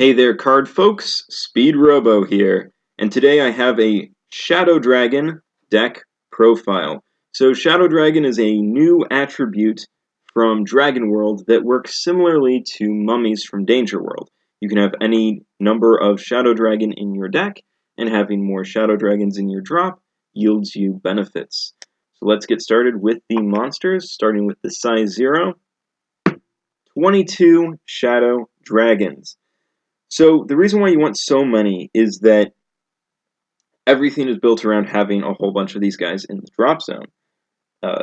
Hey there, card folks. Speedrobo here, and today I have a Shadow Dragon deck profile. So Shadow Dragon is a new attribute from Dragon World that works similarly to mummies from Danger World. You can have any number of Shadow Dragon in your deck, and having more Shadow Dragons in your drop yields you benefits. So let's get started with the monsters, starting with the size 0. 22 Shadow Dragons. So the reason why you want so many is that everything is built around having a whole bunch of these guys in the drop zone.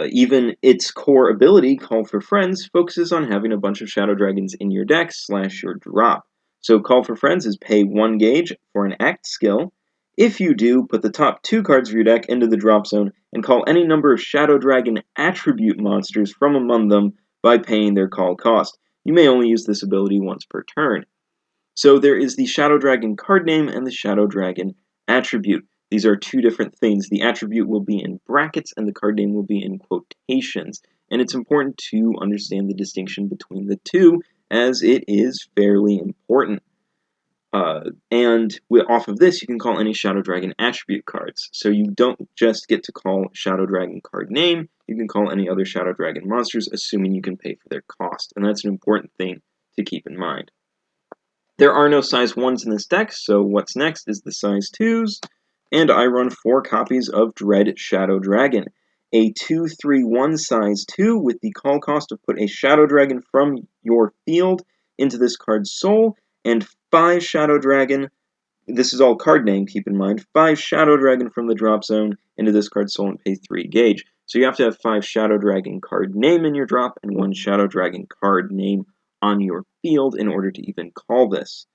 Even its core ability, Call for Friends, focuses on having a bunch of Shadow Dragons in your deck / your drop. So Call for Friends is pay 1 gauge for an act skill. If you do, put the top 2 cards of your deck into the drop zone and call any number of Shadow Dragon attribute monsters from among them by paying their call cost. You may only use this ability once per turn. So there is the Shadow Dragon card name and the Shadow Dragon attribute. These are two different things. The attribute will be in brackets and the card name will be in quotations. And it's important to understand the distinction between the two, as it is fairly important. Off of this, you can call any Shadow Dragon attribute cards. So you don't just get to call Shadow Dragon card name, you can call any other Shadow Dragon monsters, assuming you can pay for their cost. And that's an important thing to keep in mind. There are no size 1s in this deck, so what's next is the size 2s, and I run 4 copies of Dread Shadow Dragon. A 2/3/1 size 2 with the call cost of put a Shadow Dragon from your field into this card's soul, and 5 Shadow Dragon, this is all card name, keep in mind, 5 Shadow Dragon from the drop zone into this card's soul and pay 3 gauge. So you have to have 5 Shadow Dragon card name in your drop and 1 Shadow Dragon card name on your field in order to even call this.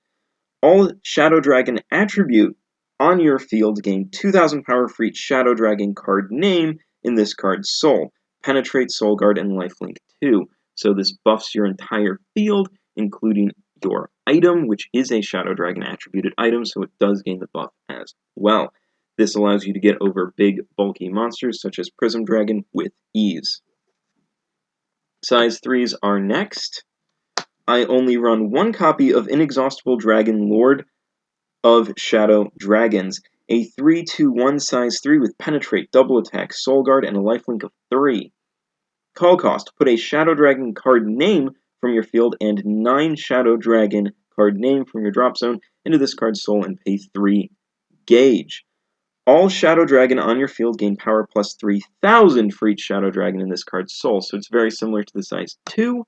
All Shadow Dragon attribute on your field gain 2,000 power for each Shadow Dragon card name in this card's soul. Penetrate, Soul Guard, and Lifelink 2. So this buffs your entire field, including your item, which is a Shadow Dragon attributed item, so it does gain the buff as well. This allows you to get over big, bulky monsters such as Prism Dragon with ease. Size 3s are next. I only run 1 copy of Inexhaustible Dragon Lord of Shadow Dragons, a 3/2/1 size 3 with Penetrate, Double Attack, Soul Guard, and a lifelink of 3. Call cost, put a Shadow Dragon card name from your field and 9 Shadow Dragon card name from your drop zone into this card's soul and pay 3 gauge. All Shadow Dragon on your field gain power plus 3,000 for each Shadow Dragon in this card's soul, so it's very similar to the size 2,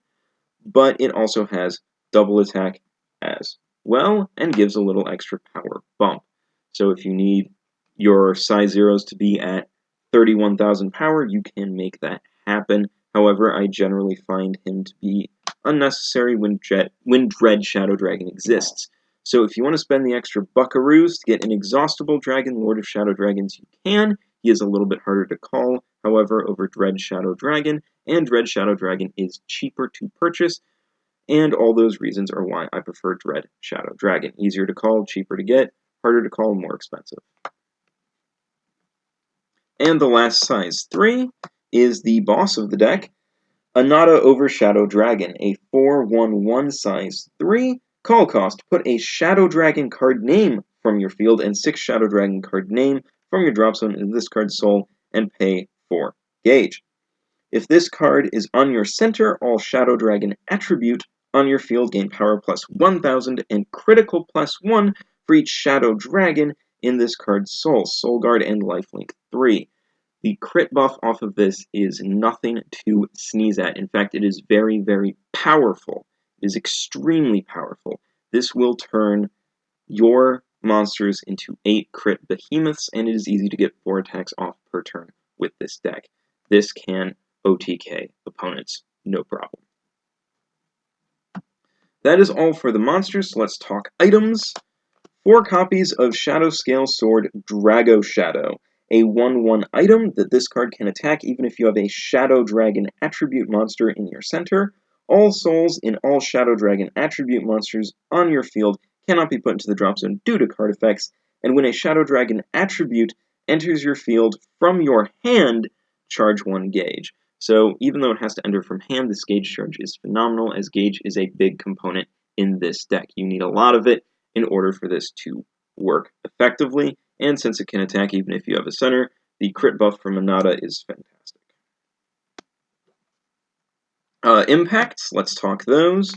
but it also has double attack as well and gives a little extra power bump. So if you need your size 0s to be at 31,000 power, you can make that happen. However, I generally find him to be unnecessary when Dread Shadow Dragon exists. So if you want to spend the extra buckaroos to get an Inexhaustible Dragon, Lord of Shadow Dragons, you can. He is a little bit harder to call, however, over Dread Shadow Dragon, and Dread Shadow Dragon is cheaper to purchase, and all those reasons are why I prefer Dread Shadow Dragon. Easier to call, cheaper to get, harder to call, more expensive. And the last size 3 is the boss of the deck, Anata over Shadow Dragon, a 4/1/1 size 3. Call cost, put a Shadow Dragon card name from your field and 6 Shadow Dragon card name from your drop zone into this card's soul and pay 4 gauge. If this card is on your center, all Shadow Dragon attribute on your field gain power plus 1,000 and critical plus 1 for each Shadow Dragon in this card's soul, Soul Guard, and Lifelink 3. The crit buff off of this is nothing to sneeze at. In fact, it is very, very powerful. It is extremely powerful. This will turn your monsters into 8 crit behemoths, and it is easy to get 4 attacks off per turn with this deck. This can OTK opponents, no problem. That is all for the monsters, so let's talk items. 4 copies of Shadow Scale Sword Drago Shadow, a 1/1 item that this card can attack even if you have a Shadow Dragon attribute monster in your center. All souls in all Shadow Dragon attribute monsters on your field cannot be put into the drop zone due to card effects, and when a Shadow Dragon attribute enters your field from your hand, charge 1 gauge. So even though it has to enter from hand, this gauge charge is phenomenal, as gauge is a big component in this deck. You need a lot of it in order for this to work effectively, and since it can attack even if you have a center, the crit buff from Anata is fantastic. Impacts, let's talk those.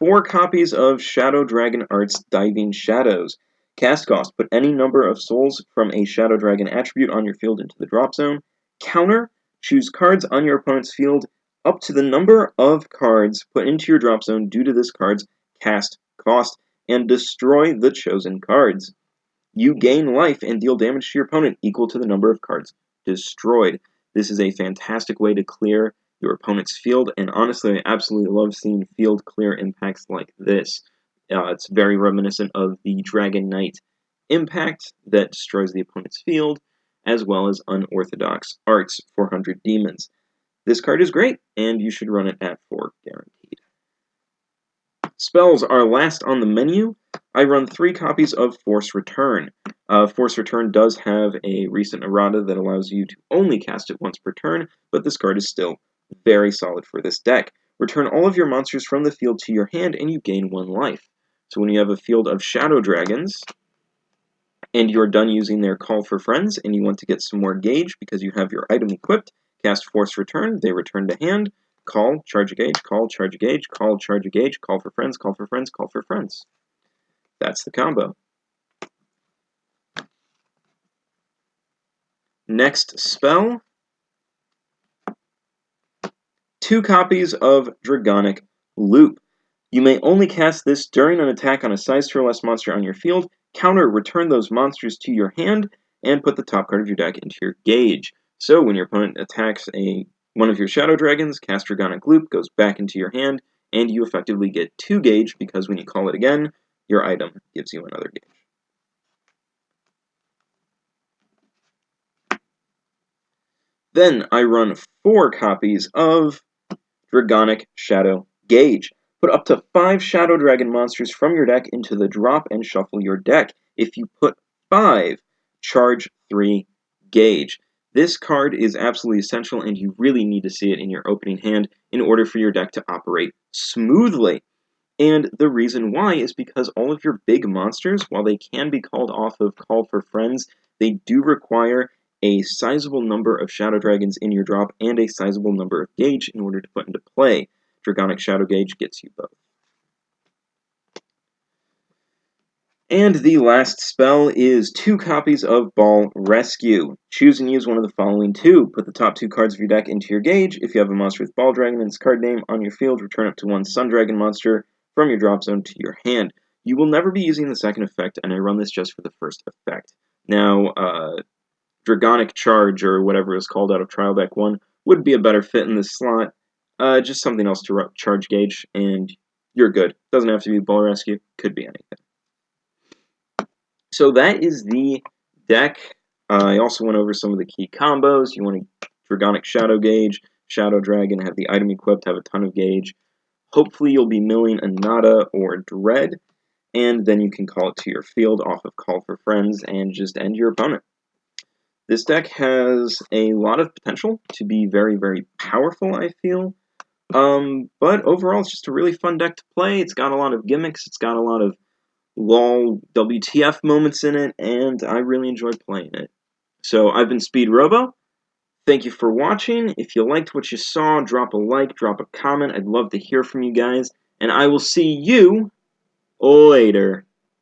4 copies of Shadow Dragon Art's Diving Shadows. Cast cost, put any number of souls from a Shadow Dragon attribute on your field into the drop zone. Counter, choose cards on your opponent's field up to the number of cards put into your drop zone due to this card's cast cost, and destroy the chosen cards. You gain life and deal damage to your opponent equal to the number of cards destroyed. This is a fantastic way to clear your opponent's field, and honestly, I absolutely love seeing field clear impacts like this. It's very reminiscent of the Dragon Knight impact that destroys the opponent's field, as well as Unorthodox Arts 400 Demons. This card is great, and you should run it at 4 guaranteed. Spells are last on the menu. I run 3 copies of Force Return. Force Return does have a recent errata that allows you to only cast it once per turn, but this card is still very solid for this deck. Return all of your monsters from the field to your hand, and you gain 1 life. So when you have a field of Shadow Dragons, and you're done using their Call for Friends, and you want to get some more gauge because you have your item equipped, cast Force Return, they return to hand, call, charge a gauge, call, charge a gauge, call, charge a gauge, call for friends, call for friends, call for friends. That's the combo. Next spell, 2 copies of Dragonic Loop. You may only cast this during an attack on a size 2 or less monster on your field. Counter, return those monsters to your hand, and put the top card of your deck into your gauge. So when your opponent attacks one of your Shadow Dragons, cast Dragonic Loop, goes back into your hand, and you effectively get 2 gauge, because when you call it again, your item gives you another gauge. Then I run 4 copies of Dragonic Shadow Gauge. Put up to 5 Shadow Dragon monsters from your deck into the drop and shuffle your deck. If you put 5, charge 3 Gauge. This card is absolutely essential, and you really need to see it in your opening hand in order for your deck to operate smoothly. And the reason why is because all of your big monsters, while they can be called off of Call for Friends, they do require a sizable number of Shadow Dragons in your drop and a sizable number of Gauge in order to put into play. Dragonic Shadow Gauge gets you both. And the last spell is 2 copies of Ball Rescue. Choose and use one of the following 2. Put the top 2 cards of your deck into your gauge. If you have a monster with Ball Dragon in its card name on your field, return up to 1 Sun Dragon monster from your drop zone to your hand. You will never be using the second effect, and I run this just for the first effect. Now, Dragonic Charge, or whatever is called out of Trial Deck 1, would be a better fit in this slot. Just something else to charge Gauge, and you're good. Doesn't have to be Ball Rescue, could be anything. So that is the deck. I also went over some of the key combos. You want a Dragonic Shadow Gauge, Shadow Dragon, have the item equipped, have a ton of Gauge. Hopefully you'll be milling Anata or Dread, and then you can call it to your field off of Call for Friends and just end your opponent. This deck has a lot of potential to be very, very powerful, I feel. But overall, it's just a really fun deck to play. It's got a lot of gimmicks. It's got a lot of lol WTF moments in it, and I really enjoy playing it. So I've been Speedrobo. Thank you for watching. If you liked what you saw, drop a like, drop a comment. I'd love to hear from you guys, and I will see you later.